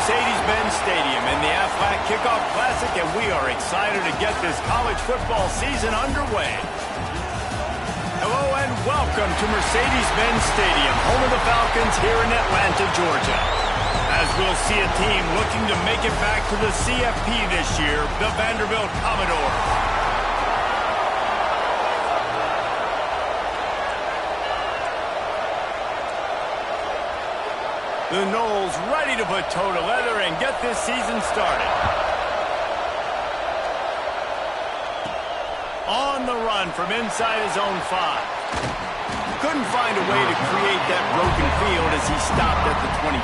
Mercedes-Benz Stadium in the Aflac Kickoff Classic, and we are excited to get this college football season underway. Hello and welcome to Mercedes-Benz Stadium, home of the Falcons here in Atlanta, Georgia. As we'll see a team looking to make it back to the CFP this year, the Vanderbilt Commodores. The Noles ready to put toe to leather and get this season started. On the run from inside his own 5. Couldn't find a way to create that broken field as he stopped at the 25.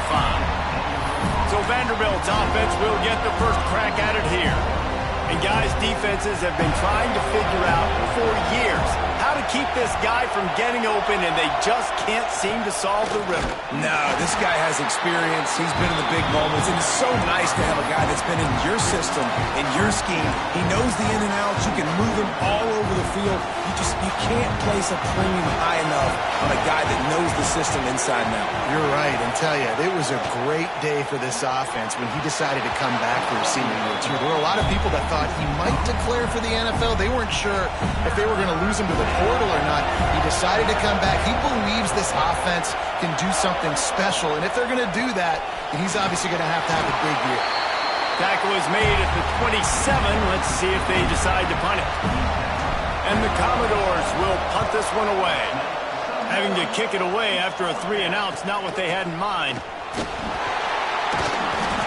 So Vanderbilt's offense will get the first crack at it here. And guys, defenses have been trying to figure out for years how to keep this guy from getting open, and they just can't seem to solve the riddle. No, this guy has experience. He's been in the big moments, and it's so nice to have a guy that's been in your system, in your scheme. He knows the in and outs. You can move him all over the field. You can't place a premium high enough on a guy that knows the system inside and out. You're right, and tell you, it was a great day for this offense when he decided to come back for his senior year, too. There were a lot of people that thought he might declare for the NFL. They weren't sure if they were going to lose him to the portal or not. He decided to come back. He believes this offense can do something special, and if they're going to do that, then he's obviously going to have a big year. Tackle is made at the 27. Let's see if they decide to punt it. And the Commodores will punt this one away. Having to kick it away after a 3-and-out's not what they had in mind.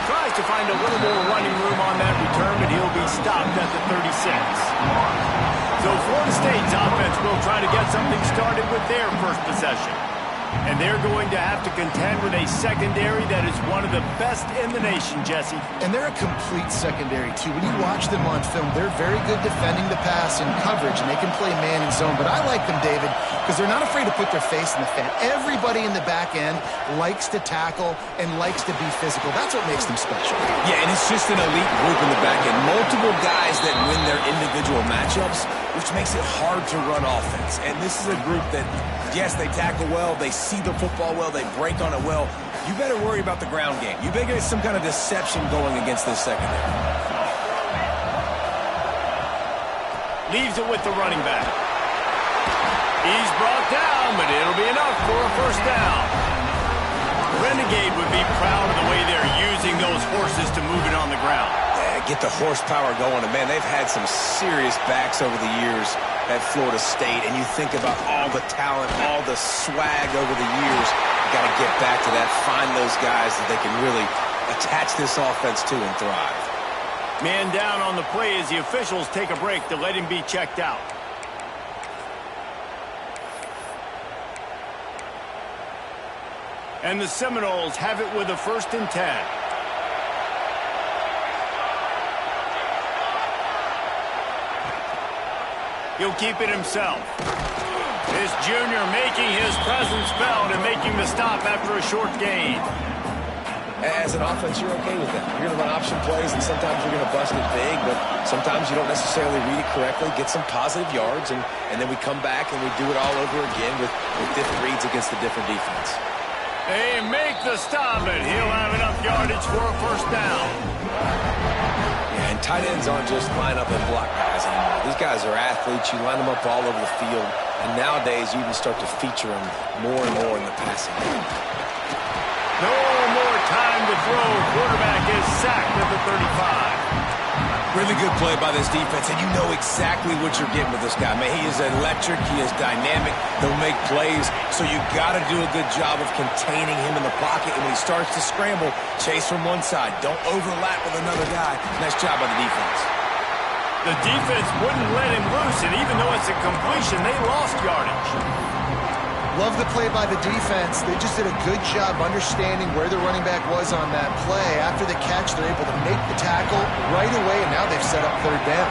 Tries to find a little more running room on that return, but he'll be stopped at the 36. So Florida State's offense will try to get something started with their first possession. And they're going to have to contend with a secondary that is one of the best in the nation, Jesse. And they're a complete secondary, too. When you watch them on film, they're very good defending the pass and coverage, and they can play man and zone. But I like them, David, because they're not afraid to put their face in the fan. Everybody in the back end likes to tackle and likes to be physical. That's what makes them special. Yeah, and it's just an elite group in the back end. Multiple guys that win their individual matchups, which makes it hard to run offense. And this is a group that, yes, they tackle well, they see the football well, they break on it well. You better worry about the ground game. You better get some kind of deception going against this secondary. Leaves it with the running back. He's brought down, but it'll be enough for a first down. Renegade would be proud of the way they're using those horses to move it on the ground. Yeah, get the horsepower going. And, man, they've had some serious backs over the years at Florida State, and you think about all the talent, all the swag over the years. You got to get back to that, find those guys that they can really attach this offense to and thrive. Man down on the play as the officials take a break to let him be checked out. And the Seminoles have it with a 1st and 10. He'll keep it himself. This junior making his presence felt and making the stop after a short gain. As an offense, you're okay with that. You're going to run option plays, and sometimes you're going to bust it big, but sometimes you don't necessarily read it correctly, get some positive yards, and then we come back and we do it all over again with different reads against a different defense. They make the stop, and he'll have enough yardage for a first down. And tight ends aren't just line up and block guys anymore. These guys are athletes. You line them up all over the field. And nowadays, you can start to feature them more and more in the passing game. No more time to throw. Quarterback is sacked at the 35. Really good play by this defense, and you know exactly what you're getting with this guy. Man, he is electric. He is dynamic. He'll make plays. So you got to do a good job of containing him in the pocket. And when he starts to scramble, chase from one side. Don't overlap with another guy. Nice job by the defense. The defense wouldn't let him loose, and even though it's a completion, they lost yardage. Love the play by the defense. They just did a good job understanding where the running back was on that play. After the catch, they're able to make the tackle right away, and now they've set up 3rd down.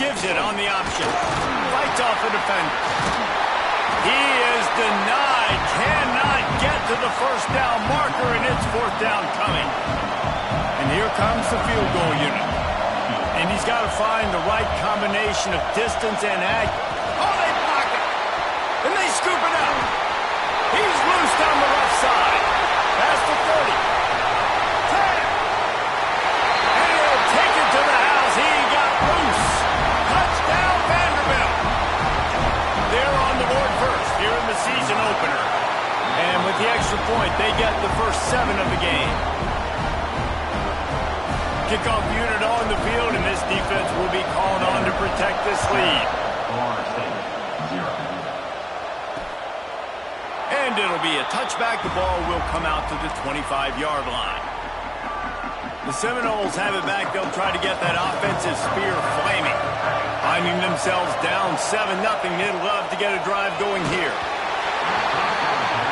Gives it on the option. Fights off the defender. He is denied. Cannot get to the first down marker, and it's 4th down coming. And here comes the field goal unit. And he's got to find the right combination of distance and accuracy. Oh, they block it. And they scoop it out. He's loose down the left side. they get the first 7 of the game. Kickoff unit on the field, and this defense will be called on to protect this lead. And it'll be a touchback. The ball will come out to the 25-yard line. The Seminoles have it back. They'll try to get that offensive spear flaming. Finding themselves down 7-0. They'd love to get a drive going here.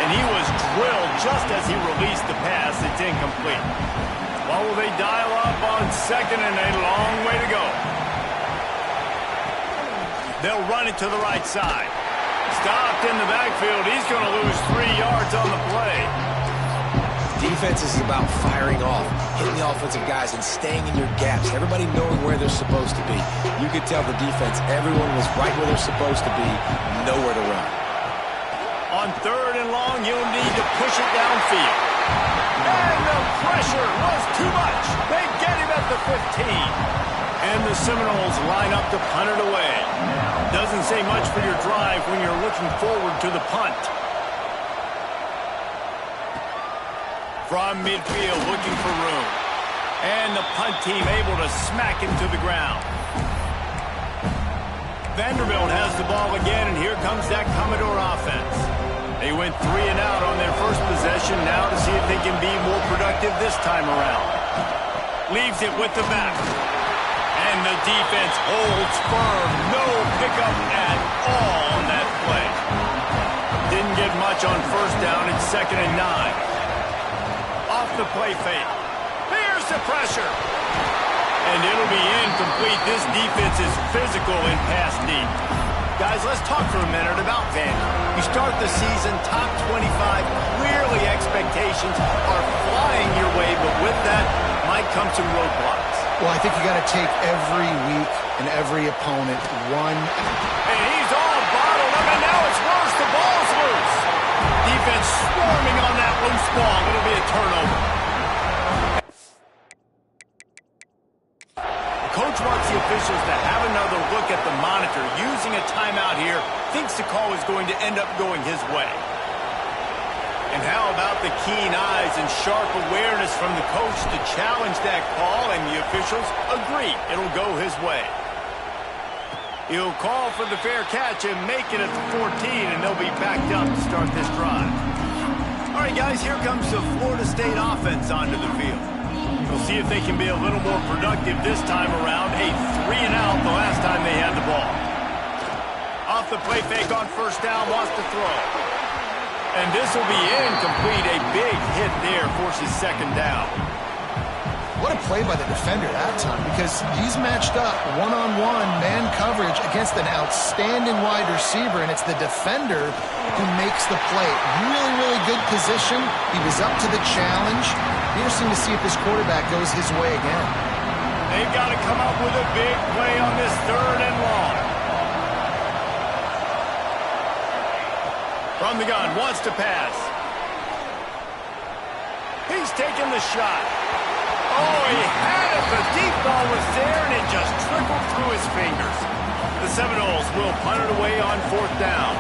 And he was drilled just as he released the pass. It's incomplete. Well, will they dial up on second and a long way to go? They'll run it to the right side. Stopped in the backfield. He's going to lose 3 yards on the play. Defense is about firing off, hitting the offensive guys, and staying in your gaps. Everybody knowing where they're supposed to be. You could tell the defense, everyone was right where they're supposed to be, nowhere to run. On 3rd and long, you'll need to push it downfield. And the pressure was too much. They get him at the 15. And the Seminoles line up to punt it away. Doesn't say much for your drive when you're looking forward to the punt. From midfield, looking for room. And the punt team able to smack him to the ground. Vanderbilt has the ball again, and here comes that Commodore offense. They went 3 and out on their first possession, now to see if they can be more productive this time around. Leaves it with the back. And the defense holds firm. No pickup at all on that play. Didn't get much on first down. It's 2nd and 9. Off the play fake. There's the pressure. And it'll be incomplete. This defense is physical and pass deep. Guys, let's talk for a minute about Vandy. You start the season top 25. Clearly expectations are flying your way, but with that might come some roadblocks. Well, I think you got to take every week and every opponent one. And he's all bottled up, and now it's worse. The ball's loose. Defense swarming on that loose ball. It'll be a turnover. The coach wants the officials to have another look at the monitor. Using a timeout here, thinks the call is going to end up going his way. And how about the keen eyes and sharp awareness from the coach to challenge that call, and the officials agree it'll go his way. He'll call for the fair catch and make it at the 14, and they'll be backed up to start this drive. All right, guys, here comes the Florida State offense onto the field. We'll see if they can be a little more productive this time around. A 3 and out the last time they had the ball. Off the play fake on first down, wants to throw. And this will be incomplete. A big hit there forces 2nd down. What a play by the defender that time, because he's matched up one-on-one man coverage against an outstanding wide receiver, and it's the defender who makes the play. Really, really good position. He was up to the challenge. Interesting to see if his quarterback goes his way again. They've got to come up with a big play on this 3rd and long. From the gun, wants to pass. He's taking the shot. Oh, he had it. The deep ball was there, and it just trickled through his fingers. The Seminoles will punt it away on 4th down.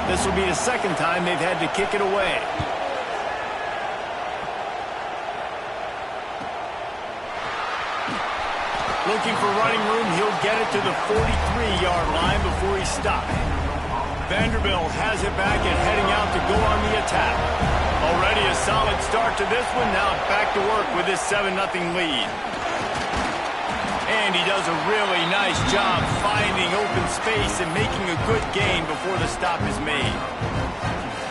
This will be the 2nd time they've had to kick it away. Looking for running room, he'll get it to the 43-yard line before he's stopped. Vanderbilt has it back and heading out to go on the attack. Already a solid start to this one. Now back to work with this 7-0 lead. And he does a really nice job finding open space and making a good gain before the stop is made.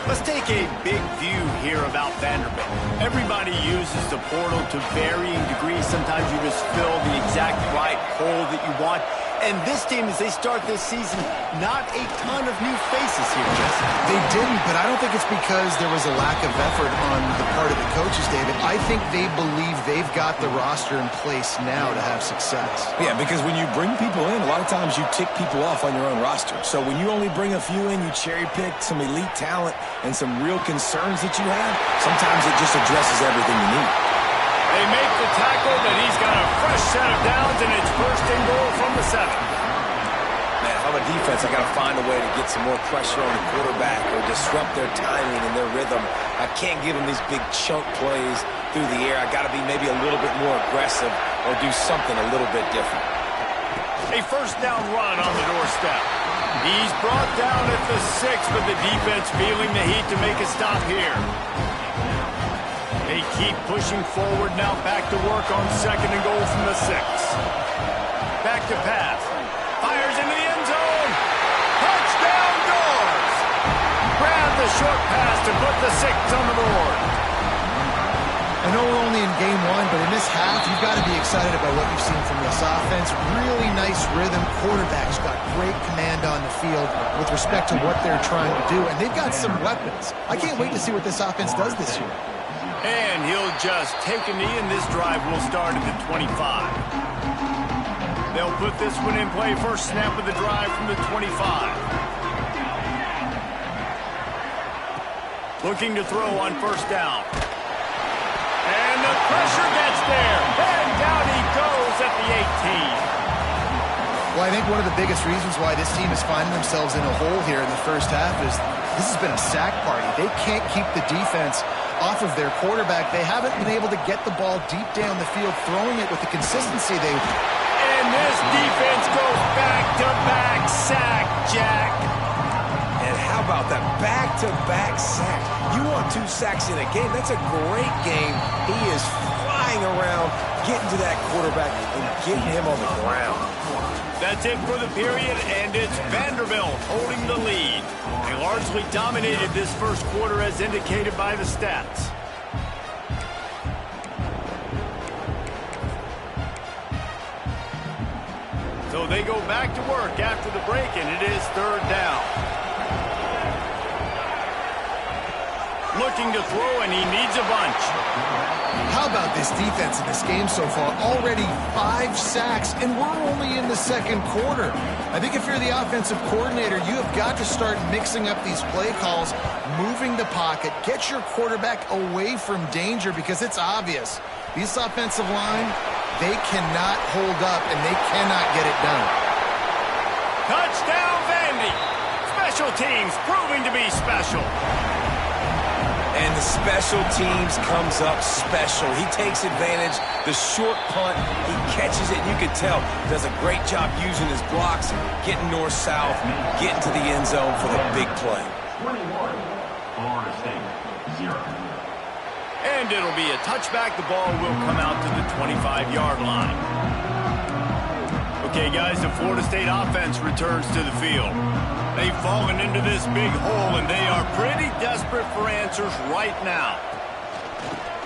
Let's take a big view here about Vanderbilt. Everybody uses the portal to varying degrees. Sometimes you just fill the exact right hole that you want. And this team, as they start this season, not a ton of new faces here, Jesse. They didn't, but I don't think it's because there was a lack of effort on the part of the coaches, David. I think they believe they've got the roster in place now to have success. Yeah, because when you bring people in, a lot of times you tick people off on your own roster. So when you only bring a few in, you cherry-pick some elite talent and some real concerns that you have, sometimes it just addresses everything you need. They make the tackle, but he's got a fresh set of downs, and it's 1st and goal from the 7. Man, if I'm I'm a defense, I got to find a way to get some more pressure on the quarterback or disrupt their timing and their rhythm. I can't give them these big chunk plays through the air. I got to be maybe a little bit more aggressive or do something a little bit different. A first down run on the doorstep. He's brought down at the 6, but the defense feeling the heat to make a stop here. They keep pushing forward now, back to work on 2nd and goal from the 6. Back to pass. Fires into the end zone. Touchdown, Dores. Grab the short pass to put the 6 on the board. I know we're only in game 1, but in this half, you've got to be excited about what you've seen from this offense. Really nice rhythm. Quarterback's got great command on the field with respect to what they're trying to do, and they've got some weapons. I can't wait to see what this offense does this year. And he'll just take a knee, and this drive will start at the 25. They'll put this one in play. First snap of the drive from the 25. Looking to throw on first down. And the pressure gets there. And down he goes at the 18. Well, I think one of the biggest reasons why this team is finding themselves in a hole here in the first half is this has been a sack party. They can't keep the defense off of their quarterback. They haven't been able to get the ball deep down the field, throwing it with the consistency they... And this defense goes back-to-back sack, Jack. And how about that back-to-back sack? You want 2 sacks in a game? That's a great game. He is flying around, getting to that quarterback and getting him on the ground. That's it for the period, and it's Vanderbilt holding the lead. They largely dominated this first quarter as indicated by the stats. So they go back to work after the break, and it is 3rd down. Looking to throw, and he needs a bunch. How about this defense in this game so far? Already 5 sacks, and we're only in the 2nd quarter. I think if you're the offensive coordinator, you have got to start mixing up these play calls, moving the pocket, get your quarterback away from danger, because it's obvious. This offensive line, they cannot hold up, and they cannot get it done. Touchdown, Vandy. Special teams proving to be special. And the special teams comes up special. He takes advantage. The short punt, he catches it. You can tell does a great job using his blocks, getting north-south, getting to the end zone for the big play. 21, Florida State, 0. And it'll be a touchback. The ball will come out to the 25-yard line. Okay, guys, the Florida State offense returns to the field. They've fallen into this big hole, and they are pretty desperate for answers right now.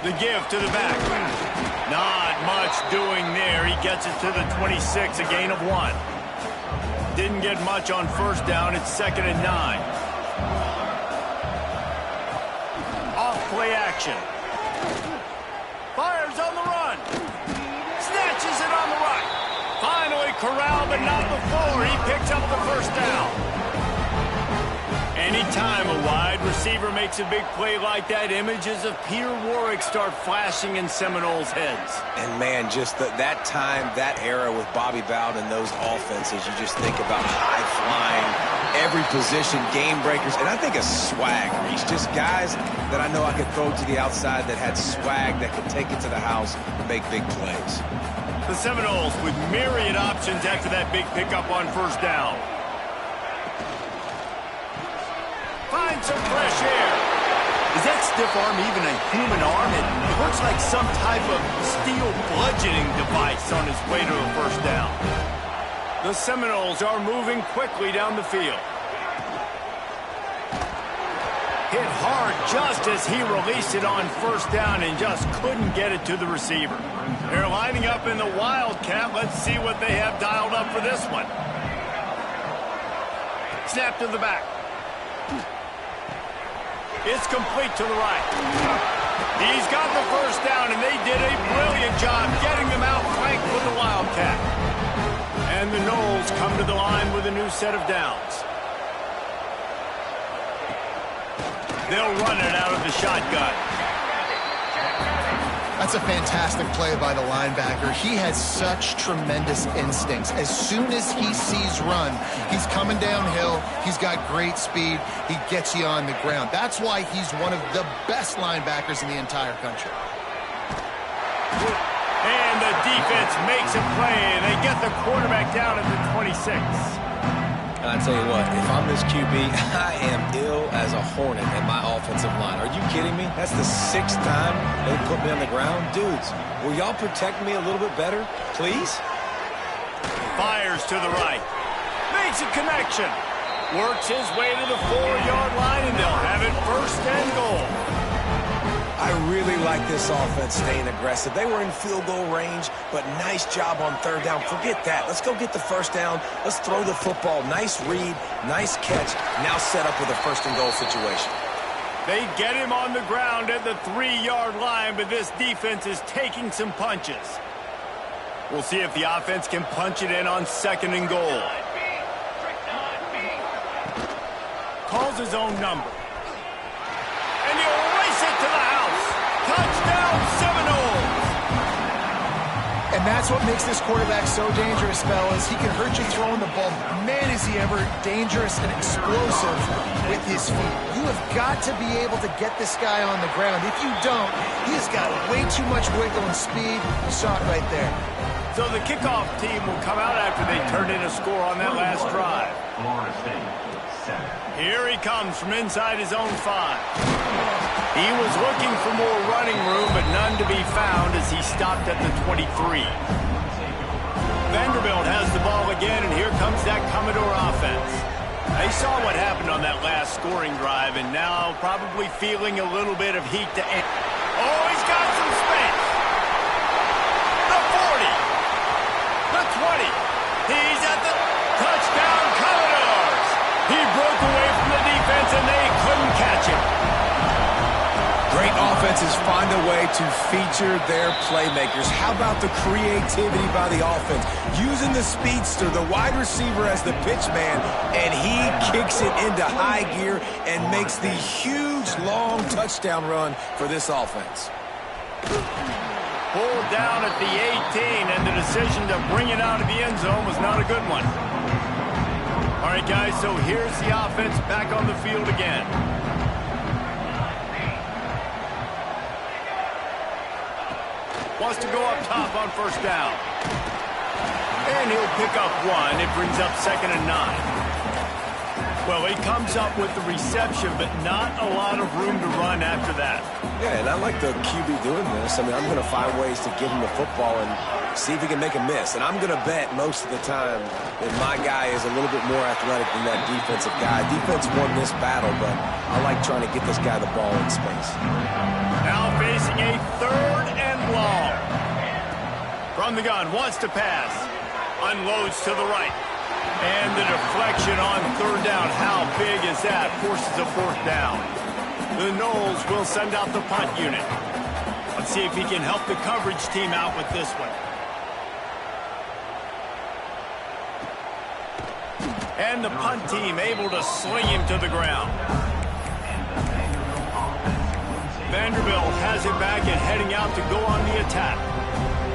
The give to the back. Not much doing there. He gets it to the 26, a gain of 1. Didn't get much on first down. It's 2nd and 9. Off play action. Fires on the run. Snatches it on the right. Finally corralled, but not before. He picks up the first down. Anytime a wide receiver makes a big play like that, images of Peter Warwick start flashing in Seminoles' heads. And, man, just that time, that era with Bobby Bowden and those offenses, you just think about high-flying, every position, game breakers, and I think a swag. He's just guys that I know I could throw to the outside that had swag that could take it to the house and make big plays. The Seminoles with myriad options after that big pickup on first down. Find some fresh air. Is that stiff arm even a human arm? It looks like some type of steel bludgeoning device on his way to a first down. The Seminoles are moving quickly down the field. Hit hard just as he released it on first down and just couldn't get it to the receiver. They're lining up in the Wildcat. Let's see what they have dialed up for this one. Snap to the back. It's complete to the right. He's got the first down, and they did a brilliant job getting them out flanked with the Wildcat. And the Noles come to the line with a new set of downs. They'll run it out of the shotgun. That's a fantastic play by the linebacker. He has such tremendous instincts. As soon as he sees run, he's coming downhill. He's got great speed. He gets you on the ground. That's why he's one of the best linebackers in the entire country. And the defense makes a play. They get the quarterback down at the 26. I tell you what, if I'm this QB, I am ill as a hornet at my offensive line. Are you kidding me? That's the 6th time they put me on the ground. Dudes, will y'all protect me a little bit better, please? Fires to the right. Makes a connection. Works his way to the 4-yard line, and they'll have it 1st and goal. I really like this offense staying aggressive. They were in field goal range, but nice job on 3rd down. Forget that. Let's go get the 1st down. Let's throw the football. Nice read, nice catch. Now set up with a 1st and goal situation. They get him on the ground at the 3-yard line, but this defense is taking some punches. We'll see if the offense can punch it in on 2nd and goal. Calls his own number. And he'll race it to the house. Touchdown, Seminoles. And that's what makes this quarterback so dangerous, fellas. He can hurt you throwing the ball. Man, is he ever dangerous and explosive with his feet. You have got to be able to get this guy on the ground. If you don't, he's got way too much wiggle and speed. You saw it right there. So the kickoff team will come out after they turned in a score on that last drive. Florida State, 7. Here he comes from inside his own 5. He was looking for more running room, but none to be found as he stopped at the 23. Vanderbilt has the ball again, and here comes that Commodore offense. They saw what happened on that last scoring drive, and now probably feeling a little bit of heat to end. Oh, he's got some space. The 40. The 20. He's at the touchdown, Commodores. He broke away from the defense, and they couldn't catch him. Great offenses find a way to feature their playmakers. How about the creativity by the offense? Using the speedster, the wide receiver as the pitch man, and he kicks it into high gear and makes the huge, long touchdown run for this offense. Pulled down at the 18, and the decision to bring it out of the end zone was not a good one. All right, guys, so here's the offense back on the field again. Wants to go up top on 1st down. And he'll pick up 1. It brings up 2nd and 9. Well, he comes up with the reception, but not a lot of room to run after that. Yeah, and I like the QB doing this. I mean, I'm going to find ways to give him the football and see if he can make a miss. And I'm going to bet most of the time that my guy is a little bit more athletic than that defensive guy. Defense won this battle, but I like trying to get this guy the ball in space. Now facing a 3rd and long. From the gun, wants to pass. Unloads to the right. And the deflection on 3rd down. How big is that? Forces a 4th down. The Noles will send out the punt unit. Let's see if he can help the coverage team out with this one. And the punt team able to sling him to the ground. Vanderbilt has it back and heading out to go on the attack.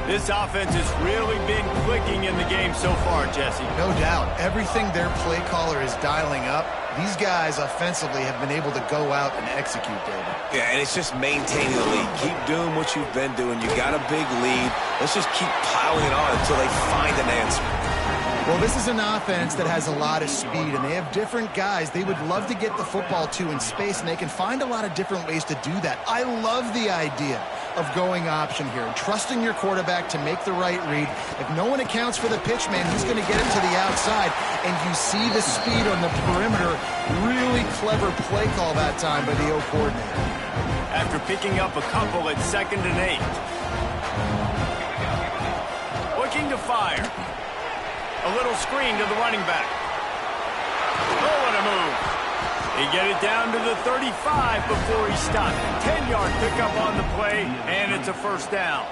This offense has really been clicking in the game so far, Jesse. No doubt. Everything their play caller is dialing up, these guys offensively have been able to go out and execute, David. Yeah, and it's just maintaining the lead. Keep doing what you've been doing. You got a big lead. Let's just keep piling it on until they find an answer. Well, this is an offense that has a lot of speed, and they have different guys they would love to get the football to in space, and they can find a lot of different ways to do that. I love the idea of going option here and trusting your quarterback to make the right read. If no one accounts for the pitch man, he's going to get it to the outside, and you see the speed on the perimeter. Really clever play call that time by the O coordinator. After picking up a couple at 2nd and 8. Looking to fire. A little screen to the running back. Oh, what a move. He get it down to the 35 before he stopped. 10-yard pickup on the play, and it's a 1st down.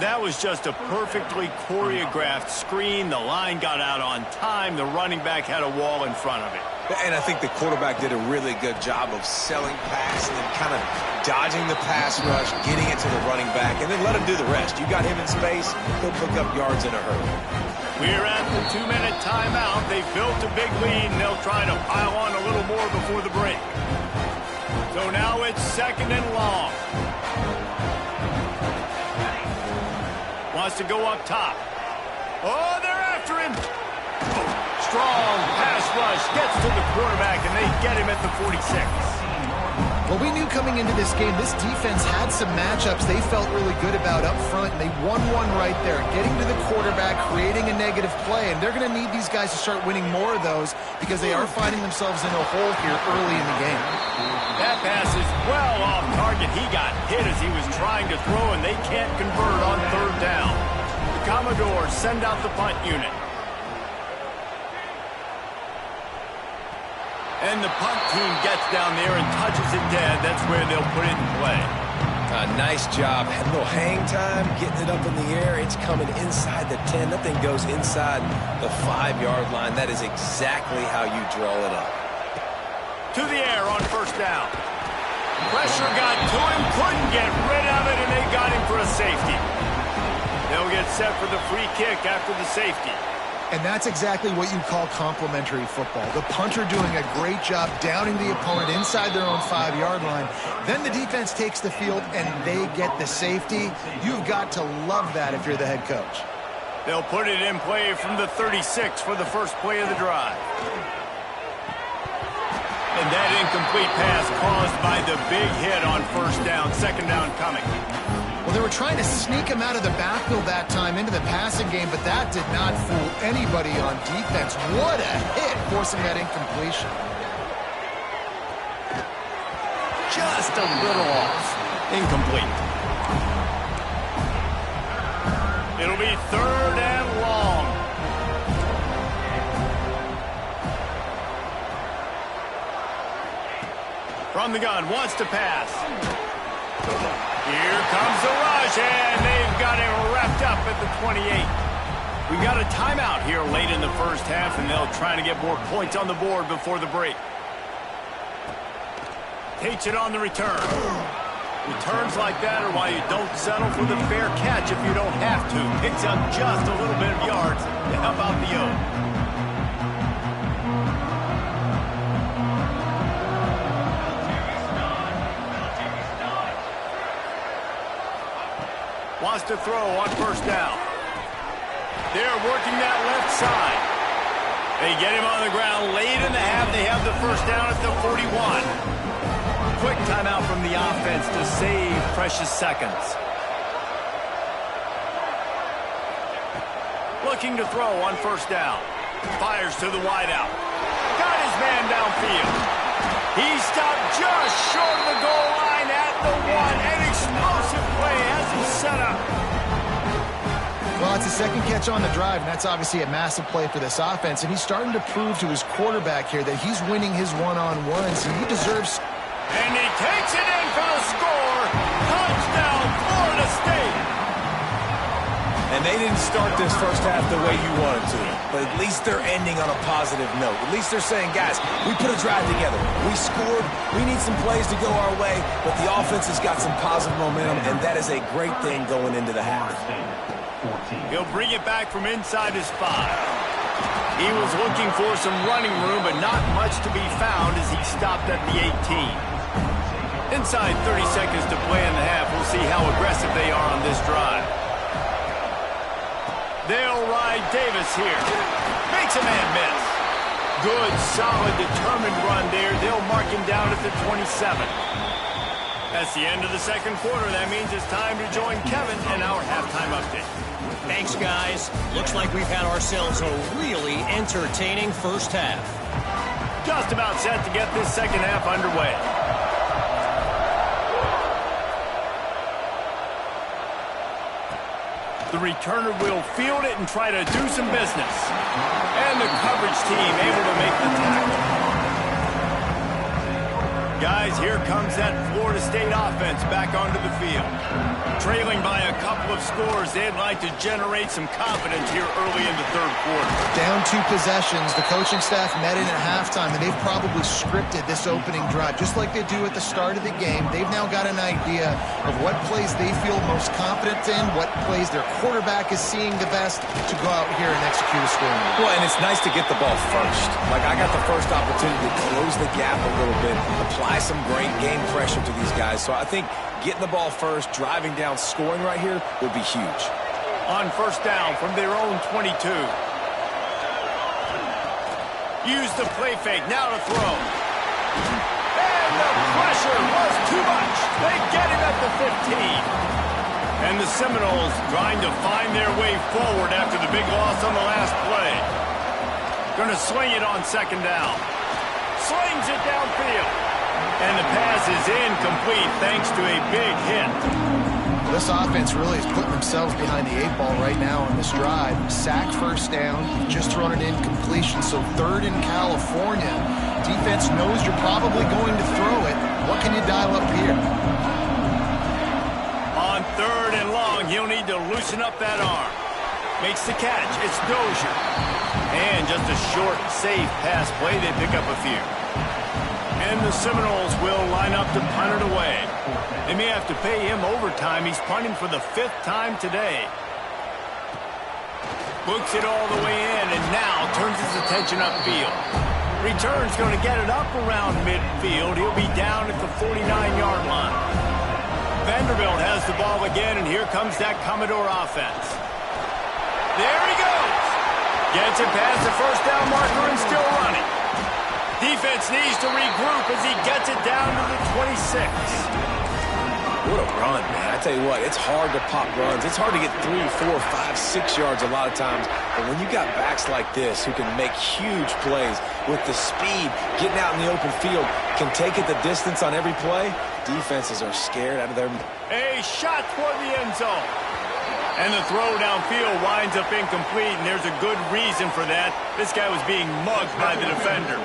That was just a perfectly choreographed screen. The line got out on time. The running back had a wall in front of it. And I think the quarterback did a really good job of selling pass and then kind of dodging the pass rush, getting it to the running back, and then let him do the rest. You got him in space, he'll pick up yards in a hurry. We're at the 2-minute timeout. They've built a big lead, and they'll try to pile on a little more before the break. So now it's 2nd and long. Wants to go up top. Oh, they're after him. Strong pass rush gets to the quarterback, and they get him at the 46. Well, we knew coming into this game, this defense had some matchups they felt really good about up front, and they won one right there, getting to the quarterback, creating a negative play, and they're going to need these guys to start winning more of those because they are finding themselves in a hole here early in the game. That pass is well off target. He got hit as he was trying to throw, and they can't convert on 3rd down. The Commodores send out the punt unit. And the punt team gets down there and touches it dead. That's where they'll put it in play. Nice job. Had a little hang time, getting it up in the air. It's coming inside the 10. That thing goes inside the 5-yard line. That is exactly how you draw it up. To the air on 1st down. Pressure got to him, couldn't get rid of it, and they got him for a safety. They'll get set for the free kick after the safety. And that's exactly what you call complementary football. The punter doing a great job downing the opponent inside their own 5-yard line. Then the defense takes the field and they get the safety. You've got to love that if you're the head coach. They'll put it in play from the 36 for the first play of the drive. And that incomplete pass caused by the big hit on 1st down, 2nd down coming. Well, they were trying to sneak him out of the backfield that time into the passing game, but that did not fool anybody on defense. What a hit, forcing that incompletion. Just a little off. Incomplete. It'll be 3rd and long. From the gun, wants to pass. Here comes the rush, and they've got him wrapped up at the 28. We got a timeout here late in the 1st half, and they'll try to get more points on the board before the break. Takes it on the return. Returns like that are why you don't settle for the fair catch if you don't have to. Picks up just a little bit of yards to help out the O. Wants to throw on 1st down. They're working that left side. They get him on the ground late in the half. They have the 1st down at the 41. Quick timeout from the offense to save precious seconds. Looking to throw on 1st down. Fires to the wideout. Got his man downfield. He stopped just short of the goal line at the 1. An explosive play has him set up. Well, it's a 2nd catch on the drive, and that's obviously a massive play for this offense. And he's starting to prove to his quarterback here that he's winning his one-on-ones, and he deserves... And he takes it in for the score. Touchdown, Florida State. And they didn't start this 1st half the way you wanted to, but at least they're ending on a positive note. At least they're saying, guys, we put a drive together. We scored. We need some plays to go our way, but the offense has got some positive momentum, and that is a great thing going into the half. He'll bring it back from inside his 5. He was looking for some running room, but not much to be found as he stopped at the 18. Inside 30 seconds to play in the half. We'll see how aggressive they are on this drive. They'll ride Davis here. Makes a man miss. Good, solid, determined run there. They'll mark him down at the 27. That's the end of the 2nd quarter. That means it's time to join Kevin in our halftime update. Thanks, guys. Looks like we've had ourselves a really entertaining 1st half. Just about set to get this 2nd half underway. The returner will field it and try to do some business. And the coverage team able to make the tackle. Guys, here comes that Florida State offense back onto the field. Trailing by a couple of scores, they'd like to generate some confidence here early in the third quarter. Down 2 possessions. The coaching staff met in at halftime, and they've probably scripted this opening drive. Just like they do at the start of the game, they've now got an idea of what plays they feel most confident in, what plays their quarterback is seeing the best to go out here and execute a scoring. Well, and it's nice to get the ball first. Like, I got the first opportunity to close the gap a little bit, apply some great game pressure to these guys. So I think getting the ball first, driving down, scoring right here would be huge. On first down from their own 22. Use the play fake, now to throw. And the pressure was too much. They get him at the 15. And the Seminoles trying to find their way forward after the big loss on the last play. Going to swing it on second down. Slings it downfield. And the pass is incomplete thanks to a big hit. This offense really is putting themselves behind the 8 ball right now on this drive. Sack first down, just thrown an incompletion, so third in California. Defense knows you're probably going to throw it. What can you dial up here? On third and long, he'll need to loosen up that arm. Makes the catch. It's Dozier. And just a short, safe pass play. They pick up a few. And the Seminoles will line up to punt it away. They may have to pay him overtime. He's punting for the 5th time today. Books it all the way in and now turns his attention upfield. Return's going to get it up around midfield. He'll be down at the 49-yard line. Vanderbilt has the ball again, and here comes that Commodore offense. There he goes. Gets it past the first down marker and still running. Defense needs to regroup as he gets it down to the 26. What a run, man. I tell you what, it's hard to pop runs. It's hard to get 3, 4, 5, 6 yards a lot of times. But when you got backs like this who can make huge plays with the speed, getting out in the open field, can take it the distance on every play, defenses are scared out of their... A shot toward the end zone. And the throw downfield winds up incomplete, and there's a good reason for that. This guy was being mugged by the defender.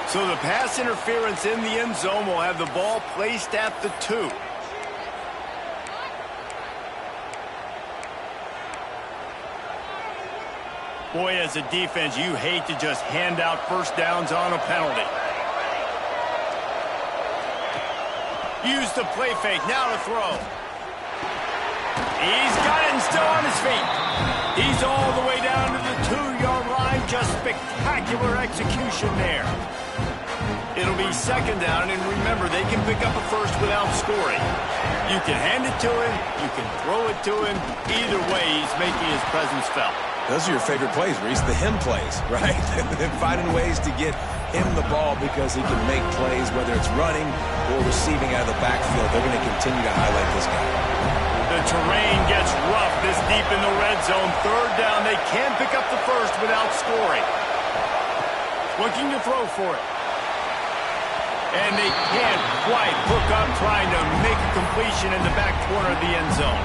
So the pass interference in the end zone will have the ball placed at the 2. Boy, as a defense, you hate to just hand out first downs on a penalty. Use the play fake, now to throw. He's got it and still on his feet. He's all the way down to the 2-yard line. Just spectacular execution there. It'll be second down, and remember, they can pick up a first without scoring. You can hand it to him, you can throw it to him. Either way, he's making his presence felt. Those are your favorite plays, Reese, the him plays, right? Finding ways to get him the ball because he can make plays, whether it's running or receiving out of the backfield. They're going to continue to highlight this guy. The terrain gets rough this deep in the red zone. Third down, they can pick up the first without scoring. Looking to throw for it. And they can't quite hook up trying to make a completion in the back corner of the end zone.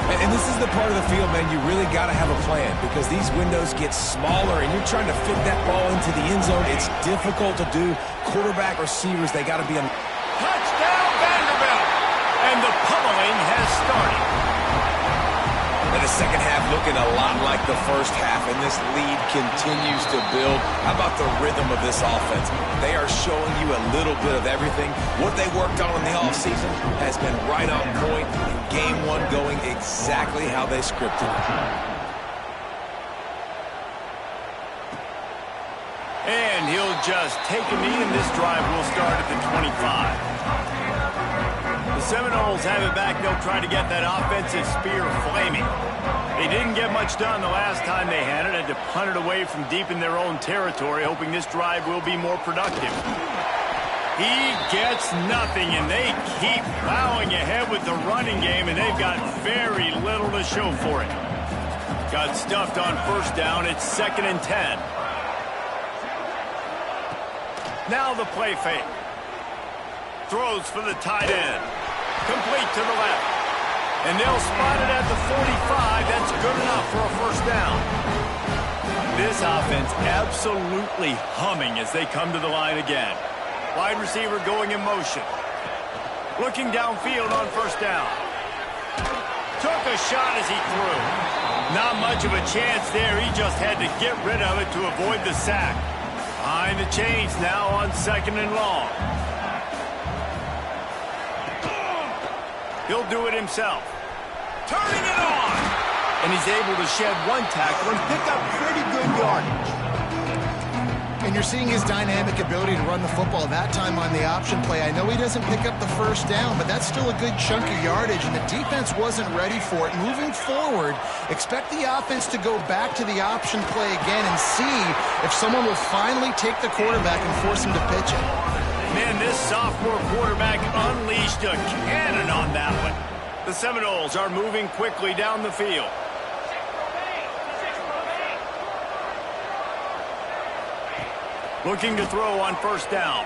And this is the part of the field, man, you really got to have a plan because these windows get smaller and you're trying to fit that ball into the end zone. It's difficult to do. Quarterback receivers, they got to be a... Touchdown, Vanderbilt! And the pummeling has started. And the second half looking a lot like the first half, and this lead continues to build. How about the rhythm of this offense? They are showing you a little bit of everything. What they worked on in the offseason has been right on point, and game one going exactly how they scripted it. And he'll just take a knee, and this drive will start at the 25. The Seminoles have it back. They'll try to get that offensive spear flaming. They didn't get much done the last time they had it. Had to punt it away from deep in their own territory, hoping this drive will be more productive. He gets nothing, and they keep plowing ahead with the running game, and they've got very little to show for it. Got stuffed on first down. It's 2nd and 10. Now the play fake. Throws for the tight end. Complete to the left. And they'll spot it at the 45. That's good enough for a first down. This offense absolutely humming as they come to the line again. Wide receiver going in motion. Looking downfield on first down. Took a shot as he threw. Not much of a chance there. He just had to get rid of it to avoid the sack. Behind the chains now on 2nd and long. He'll do it himself. Turning it on! And he's able to shed one tackle and pick up pretty good yardage. And you're seeing his dynamic ability to run the football. That time on the option play, I know he doesn't pick up the first down, but that's still a good chunk of yardage, and the defense wasn't ready for it. Moving forward, expect the offense to go back to the option play again and see if someone will finally take the quarterback and force him to pitch it. Man, this sophomore quarterback unleashed a cannon on that one. The Seminoles are moving quickly down the field. Looking to throw on first down.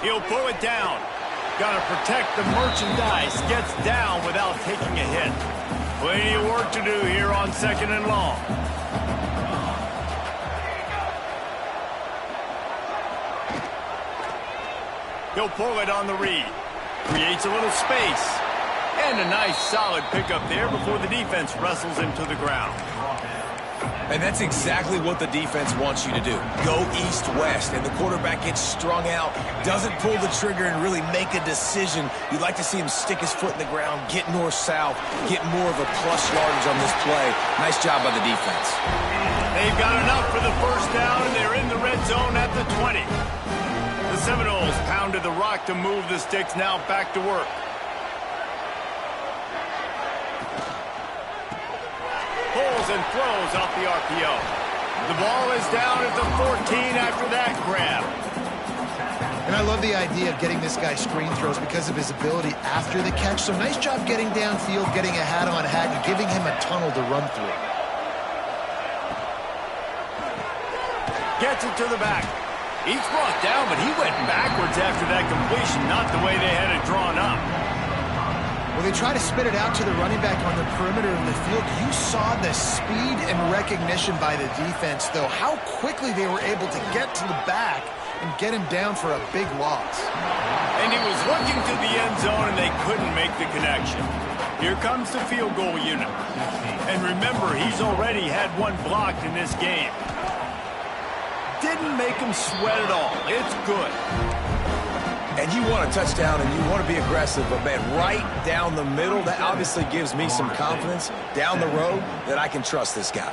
He'll pull it down. Got to protect the merchandise. Gets down without taking a hit. Plenty of work to do here on 2nd and long. He'll pull it on the read. Creates a little space. And a nice solid pickup there before the defense wrestles him to the ground. And that's exactly what the defense wants you to do. Go east-west, and the quarterback gets strung out, doesn't pull the trigger and really make a decision. You'd like to see him stick his foot in the ground, get north-south, get more of a plus yardage on this play. Nice job by the defense. They've got enough for the first down, and they're in the red zone at the 20. The Seminoles pounded the rock to move the sticks, now back to work. Pulls and throws off the RPO. The ball is down at the 14 after that grab. And I love the idea of getting this guy screen throws because of his ability after the catch. So nice job getting downfield, getting a hat-on-hat, and giving him a tunnel to run through. Gets it to the back. He's brought down, but he went backwards after that completion, not the way they had it drawn up. Well, they try to spit it out to the running back on the perimeter of the field. You saw the speed and recognition by the defense, though, how quickly they were able to get to the back and get him down for a big loss. And he was looking to the end zone, and they couldn't make the connection. Here comes the field goal unit. And remember, he's already had one blocked in this game. Didn't make him sweat at all. It's good. And you want a touchdown and you want to be aggressive, but man, right down the middle, that obviously gives me some confidence down the road that I can trust this guy.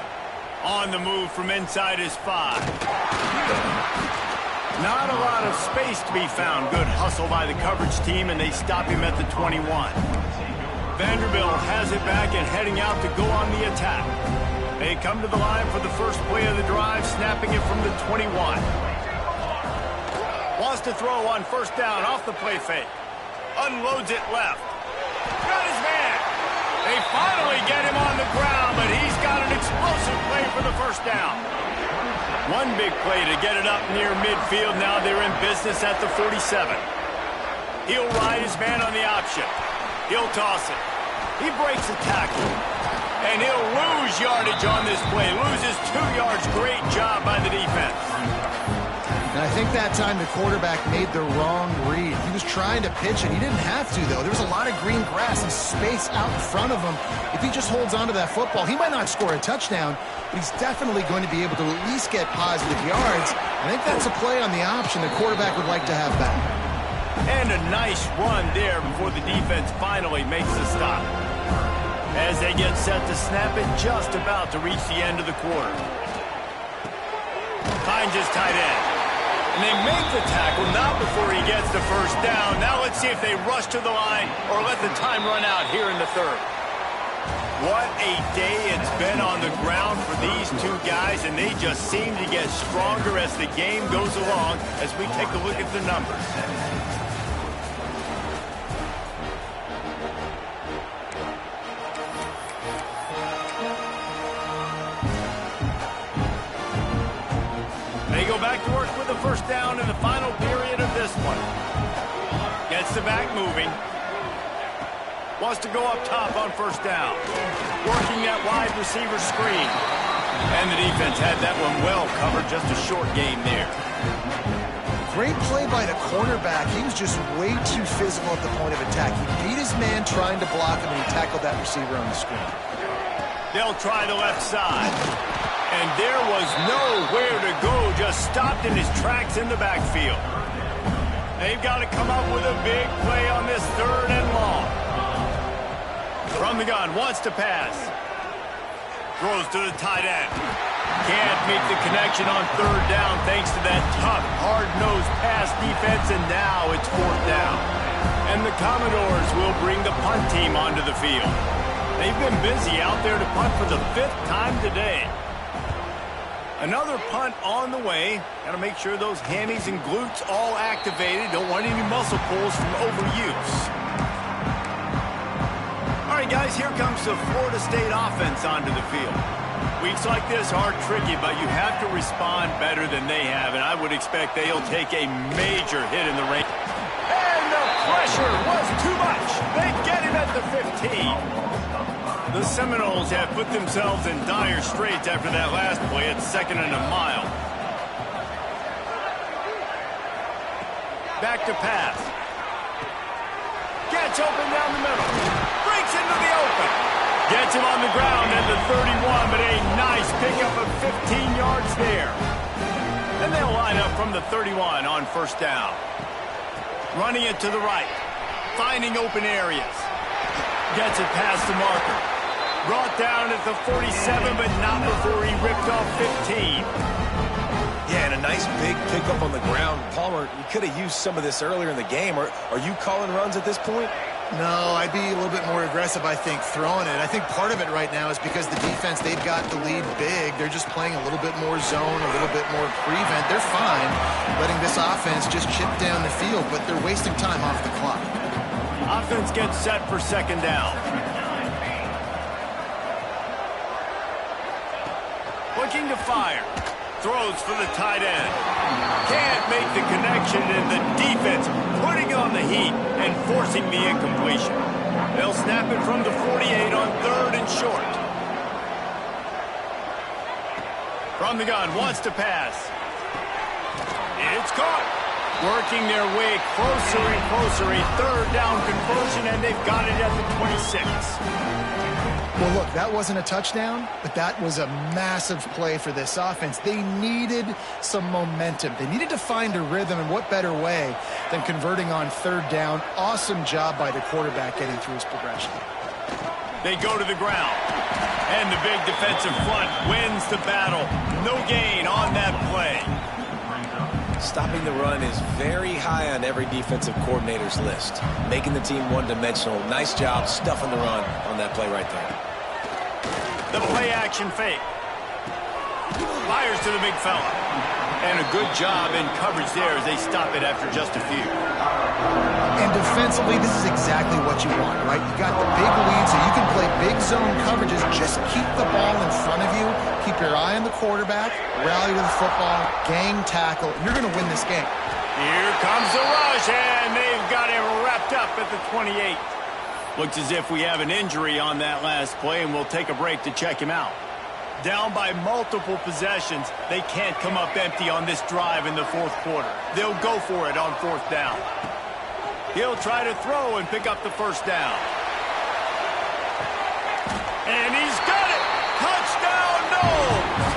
On the move from inside his 5. Not a lot of space to be found. Good hustle by the coverage team, and they stop him at the 21. Vanderbilt has it back and heading out to go on the attack. They come to the line for the first play of the drive, snapping it from the 21. Wants to throw on first down off the play fake. Unloads it left. Got his man. They finally get him on the ground, but he's got an explosive play for the first down. One big play to get it up near midfield. Now they're in business at the 47. He'll ride his man on the option. He'll toss it. He breaks a tackle. And he'll lose yardage on this play. Loses 2 yards. Great job by the defense. And I think that time the quarterback made the wrong read. He was trying to pitch it. He didn't have to, though. There was a lot of green grass and space out in front of him. If he just holds on to that football, he might not score a touchdown, but he's definitely going to be able to at least get positive yards. I think that's a play on the option the quarterback would like to have back. And a nice run there before the defense finally makes the stop. As they get set to snap it, just about to reach the end of the quarter. Finds his tight end. And they make the tackle, not before he gets the first down. Now let's see if they rush to the line or let the time run out here in the third. What a day it's been on the ground for these two guys, and they just seem to get stronger as the game goes along as we take a look at the numbers. They go back to work with the first down in the final period of this one. Gets the back moving. Wants to go up top on first down. Working that wide receiver screen. And the defense had that one well covered. Just a short game there. Great play by the cornerback. He was just way too physical at the point of attack. He beat his man trying to block him, and he tackled that receiver on the screen. They'll try the left side. And there was nowhere to go, just stopped in his tracks in the backfield. They've got to come up with a big play on this 3rd and long. From the gun, wants to pass. Throws to the tight end. Can't make the connection on 3rd down thanks to that tough, hard-nosed pass defense, and now it's 4th down. And the Commodores will bring the punt team onto the field. They've been busy out there to punt for the 5th time today. Another punt on the way. Got to make sure those hammies and glutes all activated. Don't want any muscle pulls from overuse. All right, guys, here comes the Florida State offense onto the field. Weeks like this are tricky, but you have to respond better than they have, and I would expect they'll take a major hit in the rain. And the pressure was too much. They get him at the 15. The Seminoles have put themselves in dire straits after that last play at 2nd and a mile. Back to pass. Gets open down the middle. Breaks into the open. Gets him on the ground at the 31, but a nice pickup of 15 yards there. And they'll line up from the 31 on 1st down. Running it to the right. Finding open areas. Gets it past the marker. Brought down at the 47, but not before he ripped off 15. Yeah, and a nice big pickup on the ground. Palmer, you could have used some of this earlier in the game. Are you calling runs at this point? No, I'd be a little bit more aggressive, I think, throwing it. I think part of it right now is because the defense, they've got the lead big. They're just playing a little bit more zone, a little bit more prevent. They're fine letting this offense just chip down the field, but they're wasting time off the clock. Offense gets set for 2nd down. Looking to fire. Throws for the tight end. Can't make the connection, and the defense putting on the heat and forcing the incompletion. They'll snap it from the 48 on 3rd and short. From the gun, wants to pass. It's caught. Working their way closer and closer. A 3rd down conversion, and they've got it at the 26. Well, look, that wasn't a touchdown, but that was a massive play for this offense. They needed some momentum. They needed to find a rhythm, and what better way than converting on 3rd down. Awesome job by the quarterback getting through his progression. They go to the ground, and the big defensive front wins the battle. No gain on that play. Stopping the run is very high on every defensive coordinator's list. Making the team one-dimensional. Nice job stuffing the run on that play right there. The play-action fake. Fires to the big fella. And a good job in coverage there as they stop it after just a few. And defensively, this is exactly what you want, right? You got the big lead, so you can play big zone coverages. Just keep the ball in front of you. Keep your eye on the quarterback. Rally to the football. Gang tackle. You're going to win this game. Here comes the rush, and they've got him wrapped up at the 28. Looks as if we have an injury on that last play, and we'll take a break to check him out. Down by multiple possessions, they can't come up empty on this drive in the 4th quarter. They'll go for it on 4th down. He'll try to throw and pick up the 1st down. And he's got it! Touchdown, Knowles!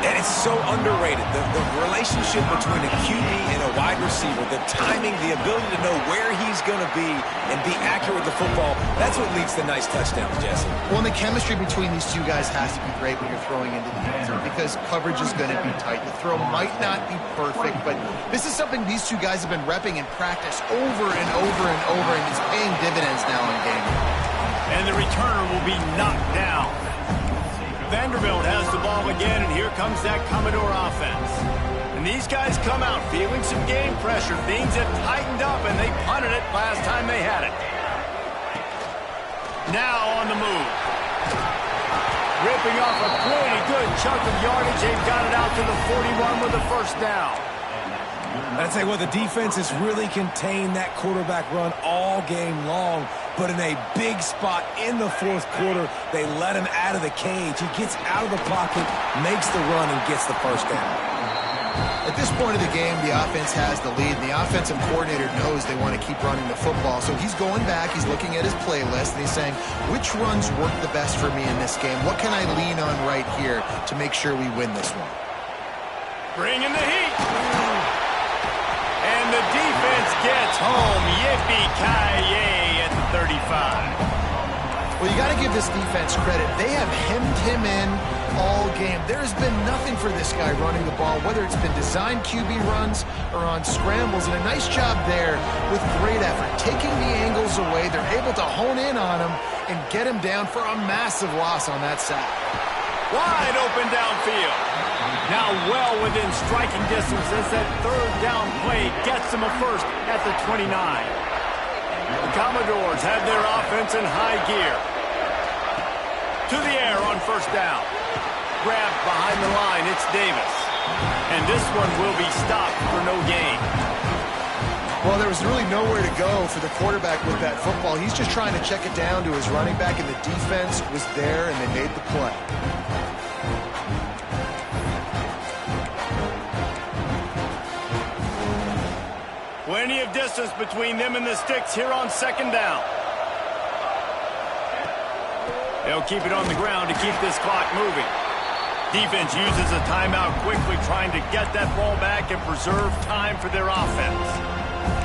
And it's so underrated. The relationship between a QB and a wide receiver, the timing, the ability to know where he's going to be and be accurate with the football, that's what leads to nice touchdowns, Jesse. Well, and the chemistry between these two guys has to be great when you're throwing into the end zone because coverage is going to be tight. The throw might not be perfect, but this is something these two guys have been repping in practice over and over and over, and it's paying dividends now in game. And the returner will be knocked down. Vanderbilt has the ball again, and here comes that Commodore offense. And these guys come out feeling some game pressure. Things have tightened up, and they punted it last time they had it. Now on the move. Ripping off a pretty good chunk of yardage. They've got it out to the 41 with the 1st down. I'd say, well, the defense has really contained that quarterback run all game long, but in a big spot in the 4th quarter, they let him out of the cage. He gets out of the pocket, makes the run, and gets the 1st down. At this point of the game, the offense has the lead, and the offensive coordinator knows they want to keep running the football. So he's going back, he's looking at his playlist, and he's saying, which runs work the best for me in this game? What can I lean on right here to make sure we win this one? Bringing the heat. And the defense gets home. Yippee-ki-yay at the 35. Well, you got to give this defense credit. They have hemmed him in all game. There has been nothing for this guy running the ball, whether it's been designed QB runs or on scrambles, and a nice job there with great effort. Taking the angles away, they're able to hone in on him and get him down for a massive loss on that sack. Wide open downfield. Now well within striking distance as that third down play gets him a first at the 29. The Commodores have their offense in high gear. To the air on first down. Grabbed behind the line, it's Davis. And this one will be stopped for no gain. Well, there was really nowhere to go for the quarterback with that football. He's just trying to check it down to his running back, and the defense was there, and they made the play. Plenty of distance between them and the sticks here on second down. They'll keep it on the ground to keep this clock moving. Defense uses a timeout quickly, trying to get that ball back and preserve time for their offense.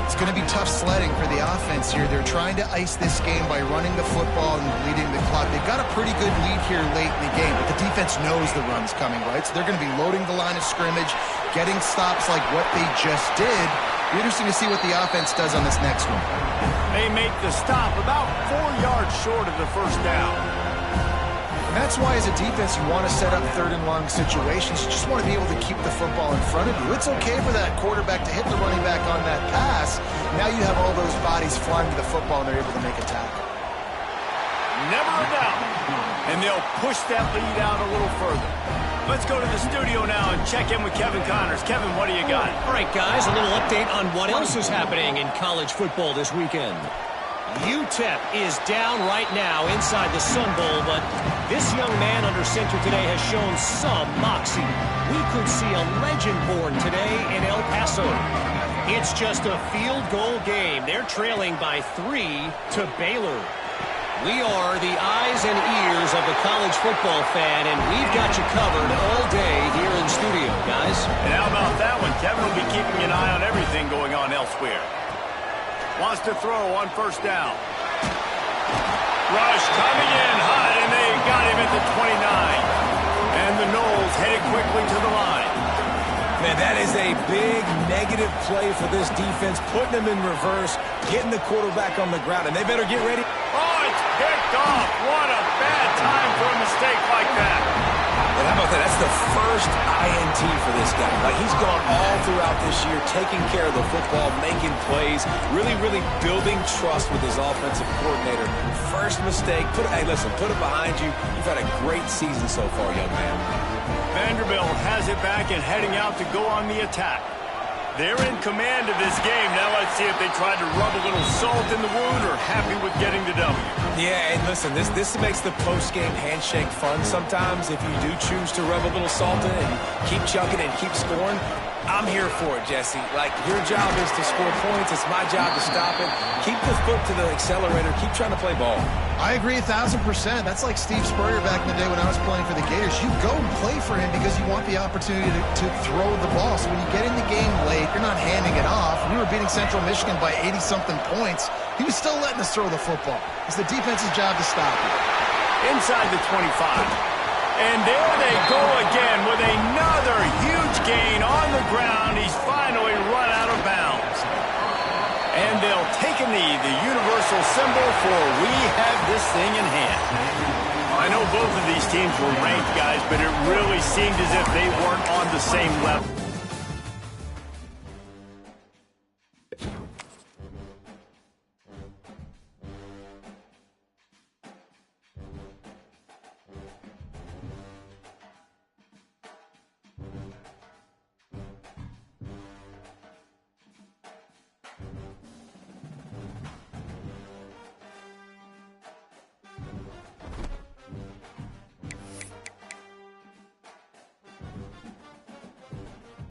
It's going to be tough sledding for the offense here. They're trying to ice this game by running the football and leading the clock. They've got a pretty good lead here late in the game, but the defense knows the run's coming, right? So they're going to be loading the line of scrimmage, getting stops like what they just did. Be interesting to see what the offense does on this next one. They make the stop about 4 yards short of the first down. And that's why, as a defense, you want to set up third and long situations. You just want to be able to keep the football in front of you. It's okay for that quarterback to hit the running back on that pass. Now you have all those bodies flying to the football, and they're able to make a tackle. Never a doubt. And they'll push that lead out a little further. Let's go to the studio now and check in with Kevin Connors. Kevin, what do you got? All right, guys, a little update on what else is happening in college football this weekend. UTEP is down right now inside the Sun Bowl, but this young man under center today has shown some moxie. We could see a legend born today in El Paso. It's just a field goal game. They're trailing by 3 to Baylor. We are the eyes and ears of the college football fan, and we've got you covered all day here in studio, guys. And how about that one? Kevin will be keeping an eye on everything going on elsewhere. Wants to throw on first down. Rush coming in hot, and they got him at the 29. And the Noles headed quickly to the line. Man, that is a big negative play for this defense, putting them in reverse, getting the quarterback on the ground, and they better get ready. Oh, it's picked off. What a bad time for a mistake like that. And how about that? That's the first INT for this guy. Like, he's gone all throughout this year, taking care of the football, making plays, really, really building trust with his offensive coordinator. First mistake. Hey, listen, put it behind you. You've had a great season so far, young man. Vanderbilt has it back and heading out to go on the attack. They're in command of this game. Now let's see if they try to rub a little salt in the wound or happy with getting the W. Yeah, and listen, this makes the post-game handshake fun sometimes. If you do choose to rub a little salt in and keep chucking and keep scoring, I'm here for it, Jesse. Like, your job is to score points. It's my job to stop it. Keep the foot to the accelerator. Keep trying to play ball. I agree 1,000%. That's like Steve Spurrier back in the day when I was playing for the Gators. You go and play for him because you want the opportunity to throw the ball. So when you get in the game late, you're not handing it off. We were beating Central Michigan by 80-something points. He was still letting us throw the football. It's the defense's job to stop it. Inside the 25. And there they go again with another huge gain on the ground. He's finally run out of bounds. And they'll take a knee, the universal symbol for we have this thing in hand. I know both of these teams were ranked, guys, but it really seemed as if they weren't on the same level.